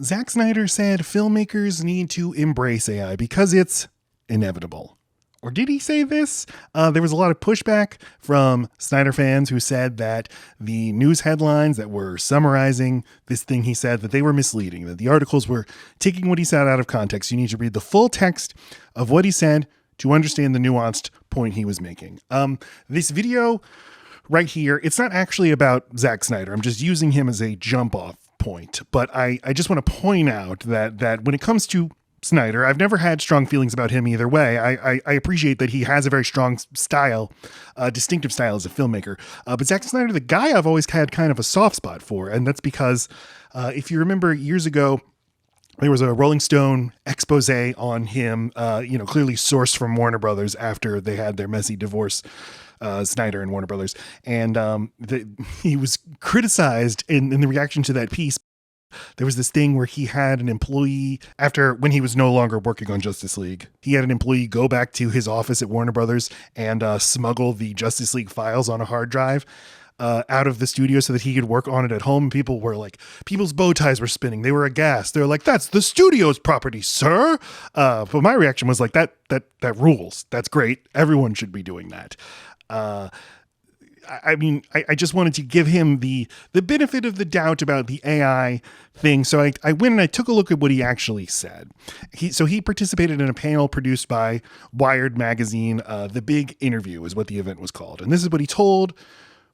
Zack Snyder said filmmakers need to embrace AI because it's inevitable. Or did he say this? There was a lot of pushback from Snyder fans who said that the news headlines that were summarizing this thing he said, that they were misleading, that the articles were taking what he said out of context. You need to read the full text of what he said to understand the nuanced point he was making. This video right here, it's not actually about Zack Snyder. I'm just using him as a jump off point. But I just want to point out that when it comes to Snyder, I've never had strong feelings about him either way. I appreciate that he has a very strong style, distinctive style as a filmmaker. But Zack Snyder, the guy I've always had kind of a soft spot for. And that's because if you remember years ago, there was a Rolling Stone expose on him, clearly sourced from Warner Brothers after they had their messy divorce, Snyder and Warner Brothers. And he was criticized in the reaction to that piece. There was this thing where he had an employee when he was no longer working on Justice League, he had an employee go back to his office at Warner Brothers and smuggle the Justice League files on a hard drive out of the studio so that he could work on it at home. People were like, people's bow ties were spinning. They were aghast. They were like, that's the studio's property, sir. But my reaction was like, that rules. That's great. Everyone should be doing that. I just wanted to give him the benefit of the doubt about the AI thing. So I went and I took a look at what he actually said. He participated in a panel produced by Wired magazine. The Big Interview is what the event was called. And this is what he told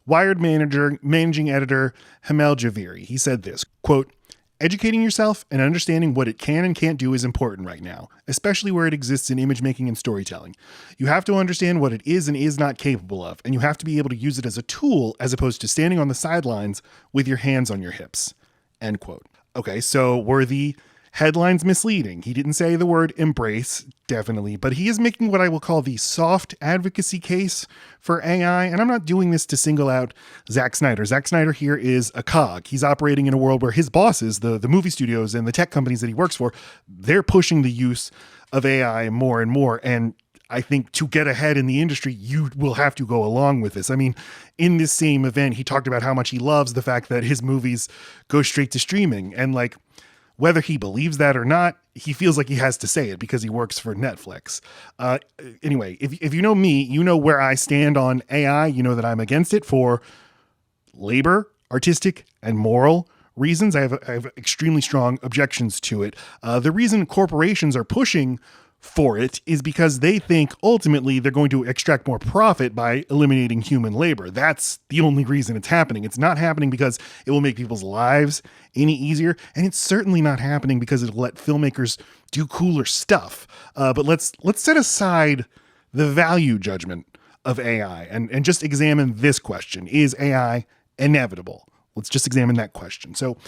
Wired managing editor Hamel Javeri. He said this, quote, "Educating yourself and understanding what it can and can't do is important right now, especially where it exists in image making and storytelling. You have to understand what it is and is not capable of, and you have to be able to use it as a tool as opposed to standing on the sidelines with your hands on your hips." End quote. Okay, so were the headlines misleading? He didn't say the word embrace, definitely, but he is making what I will call the soft advocacy case for AI. And I'm not doing this to single out Zack Snyder. Zack Snyder here is a cog. He's operating in a world where his bosses, the movie studios and the tech companies that he works for, they're pushing the use of AI more and more. And I think to get ahead in the industry, you will have to go along with this. I mean, in this same event, he talked about how much he loves the fact that his movies go straight to streaming. And like, whether he believes that or not, he feels like he has to say it because he works for Netflix. Anyway, if you know me, you know where I stand on AI. You know that I'm against it for labor, artistic, and moral reasons. I have extremely strong objections to it. The reason corporations are pushing for it is because they think ultimately they're going to extract more profit by eliminating human labor. That's the only reason it's happening. It's not happening because it will make people's lives any easier. And it's certainly not happening because it'll let filmmakers do cooler stuff. But let's set aside the value judgment of AI and just examine this question. Is AI inevitable? Let's just examine that question. So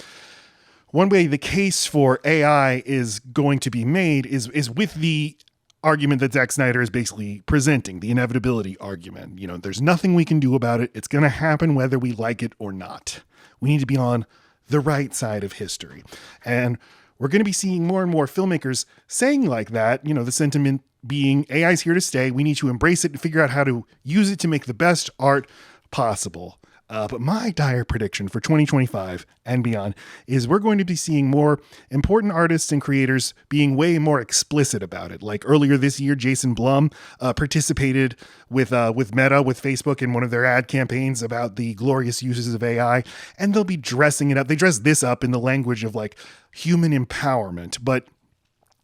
one way the case for AI is going to be made is with the argument that Zack Snyder is basically presenting, the inevitability argument. You know, there's nothing we can do about it. It's going to happen whether we like it or not. We need to be on the right side of history. And we're going to be seeing more and more filmmakers saying like that, you know, the sentiment being AI is here to stay. We need to embrace it and figure out how to use it to make the best art possible. But my dire prediction for 2025 and beyond is we're going to be seeing more important artists and creators being way more explicit about it. Like earlier this year, Jason Blum participated with Meta, with Facebook in one of their ad campaigns about the glorious uses of AI, and they'll be dressing it up. They dress this up in the language of like human empowerment, but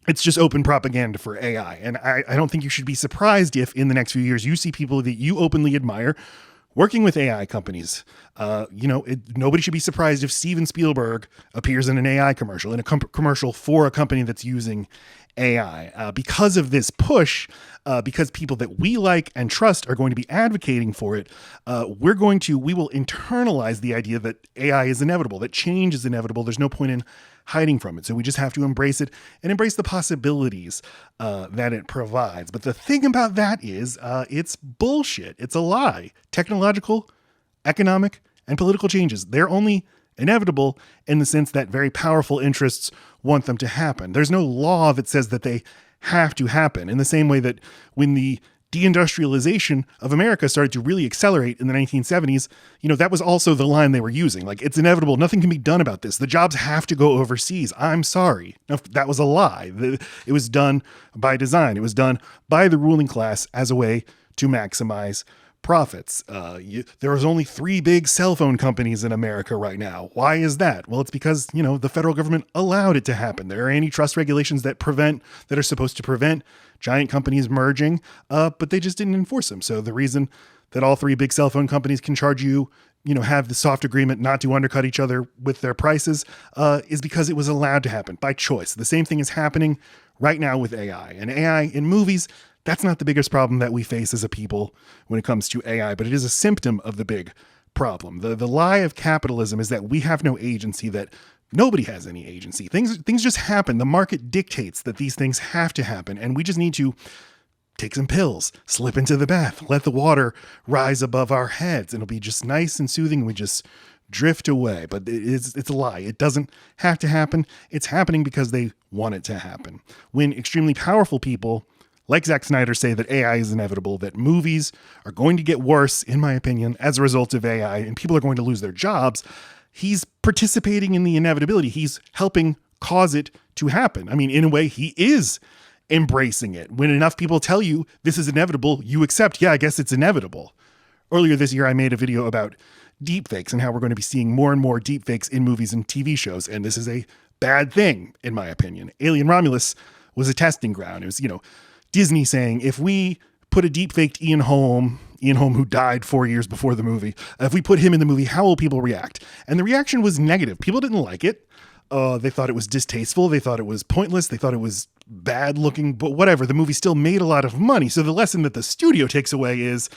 it's just open propaganda for AI. And I don't think you should be surprised if in the next few years you see people that you openly admire working with AI companies. Nobody should be surprised if Steven Spielberg appears in an AI commercial, in a commercial for a company that's using AI. Because of this push, because people that we like and trust are going to be advocating for it, we will internalize the idea that AI is inevitable, that change is inevitable. There's no point in hiding from it. So we just have to embrace it and embrace the possibilities that it provides. But the thing about that is it's bullshit. It's a lie. Technological, economic, and political changes, they're only inevitable in the sense that very powerful interests want them to happen. There's no law that says that they have to happen, in the same way that when the deindustrialization of America started to really accelerate in the 1970s, that was also the line they were using. Like, it's inevitable. Nothing can be done about this. The jobs have to go overseas. I'm sorry. No, that was a lie. It was done by design. It was done by the ruling class as a way to maximize profits. There was only 3 big cell phone companies in America right now. Why is that? Well, it's because, the federal government allowed it to happen. There are antitrust regulations that are supposed to prevent giant companies merging, but they just didn't enforce them. So the reason that all 3 big cell phone companies can charge you, have the soft agreement not to undercut each other with their prices, is because it was allowed to happen by choice. The same thing is happening right now with AI. And AI in movies, that's not the biggest problem that we face as a people when it comes to AI, but it is a symptom of the big problem. The lie of capitalism is that we have no agency, that nobody has any agency. Things just happen. The market dictates that these things have to happen, and we just need to take some pills, slip into the bath, let the water rise above our heads, and it'll be just nice and soothing, and we just drift away. But it's a lie. It doesn't have to happen. It's happening because they want it to happen. When extremely powerful people like Zack Snyder say that AI is inevitable, that movies are going to get worse, in my opinion, as a result of AI, and people are going to lose their jobs, he's participating in the inevitability. He's helping cause it to happen. I mean, in a way, he is embracing it. When enough people tell you this is inevitable, you accept, yeah, I guess it's inevitable. Earlier this year, I made a video about deepfakes and how we're going to be seeing more and more deepfakes in movies and TV shows, and this is a bad thing, in my opinion. Alien Romulus was a testing ground. It was, Disney saying, if we put a deep-faked Ian Holm, who died 4 years before the movie, if we put him in the movie, how will people react? And the reaction was negative. People didn't like it. They thought it was distasteful. They thought it was pointless. They thought it was bad looking, but whatever. The movie still made a lot of money. So the lesson that the studio takes away is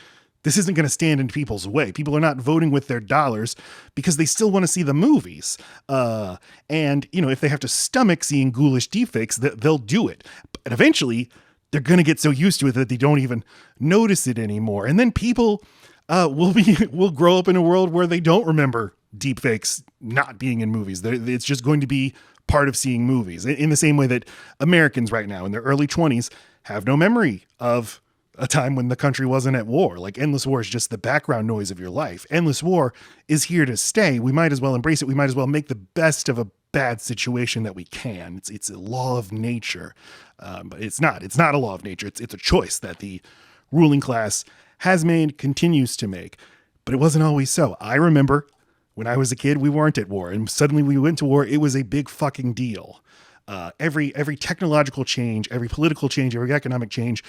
this isn't going to stand in people's way. People are not voting with their dollars because they still want to see the movies. And, if they have to stomach seeing ghoulish deepfakes, they'll do it. But eventually, they're going to get so used to it that they don't even notice it anymore. And then people will grow up in a world where they don't remember deepfakes not being in movies. It's just going to be part of seeing movies, in the same way that Americans right now in their early 20s have no memory of a time when the country wasn't at war. Like, endless war is just the background noise of your life. Endless war is here to stay. We might as well embrace it. We might as well make the best of a bad situation that we can. It's a law of nature, but it's not a law of nature. It's a choice that the ruling class has made, continues to make, but it wasn't always so. I remember when I was a kid, we weren't at war, and suddenly we went to war. It was a big fucking deal. Every technological change, every political change, every economic change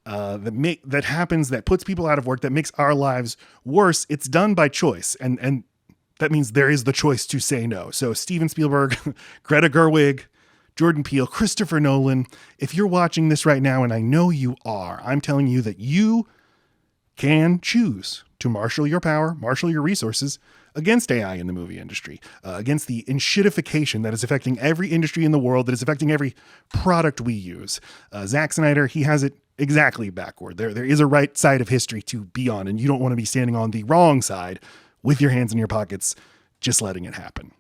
that happens, that puts people out of work, that makes our lives worse, it's done by choice. And that means there is the choice to say no. So Steven Spielberg, Greta Gerwig, Jordan Peele, Christopher Nolan, if you're watching this right now, and I know you are, I'm telling you that you can choose to marshal your power, marshal your resources against AI in the movie industry, against the enshittification that is affecting every industry in the world, that is affecting every product we use. Zack Snyder, he has it exactly backward. There is a right side of history to be on, and you don't want to be standing on the wrong side with your hands in your pockets, just letting it happen.